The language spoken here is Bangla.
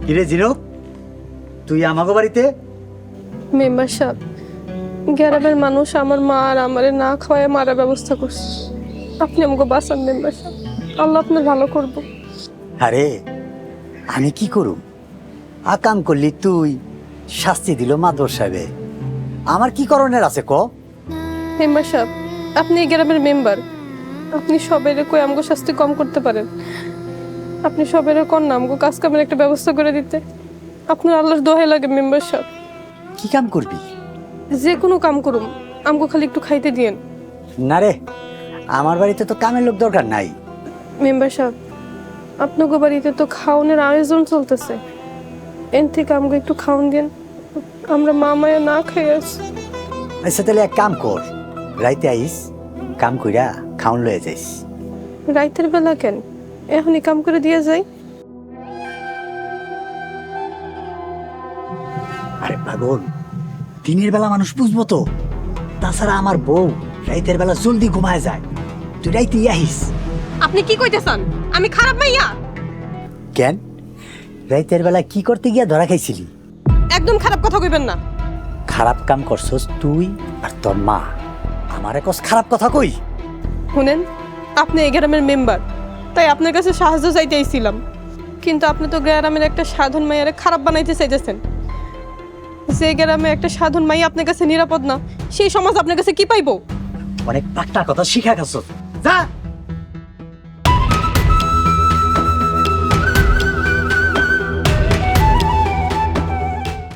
কিরে জিনুক, তুই আমাকে বাড়িতে? মেম্বার সাহেব, গ্রামের মানুষ আমার মা আর আমারে না খাওয়ায় মারার ব্যবস্থা করছে। আপনি আমাকে বাঁচান মেম্বার সাহেব, আল্লাহ আপনার ভালো করবো। আরে আমি কি করুম? আকাম করলি তুই, শাস্তি দিল মাদর সাহেবে। আমার কি করণের আছে ক? মেম্বার সাহেব, আপনি এই গ্রামের মেম্বার, আপনি সবের কই আমাকে শাস্তি কম করতে পারেন। আপনি সবের কর না আমাকে কাজ কামের একটা ব্যবস্থা করে দিতে। আপনার আল্লাহর দোহাই লাগে মেম্বার সাহেব, কি কাম করবি? যে কোনো কাম করুম, আমাকে খালি একটু খাইতে দিয়েন। না রে, আমার বাড়িতে তো কামের লোক দরকার নাই। মেম্বার সাহেব, আপনাকে বাড়িতে তো খাওয়ানোর আয়োজন চলতেছে, এন থেকে আমাকে একটু খাওয়ান দিন। আমরা মা মায়া না খেয়ে আছি। আচ্ছা তাহলে এক কাম কর, রাইতে আইস, কাম কইরা খাউন লয়ে যাইস। রাইতের বেলা কেন, এখনই কাম করে দিয়ে যাই। আরে পাগল, দিনের বেলা মানুষ বুঝবো তো। তাছাড়া আমার বউ রাইতের বেলা জলদি ঘুমায় যায়, তুই রাইতে আইস। আপনি কি কইতে চান? আমি খারাপ মাইয়া? কেন, রাইতের বেলা কি করতে গিয়া ধরা খাইছিলি? একদম খারাপ কথা কইবেন না। খারাপ কাম করছস তুই আর তোর মা, আমারে কস খারাপ কথা কই? শুনেন, আপনি এই গ্রামের মেম্বার, তাই আপনার কাছে সাহায্য চাইতে আইছিলাম। কিন্তু আপনি তো গ্রামের একটা সাধারণ মাইয়ারে খারাপ বানাইতে চাইতেছেন। যে গ্রামে একটা সাধারণ মাইয়া আপনার কাছে নিরাপদ না, সেই সমাজ আপনার কাছে কি পাইবো? অনেক পাক্টা কথা শিখা গেছস। যা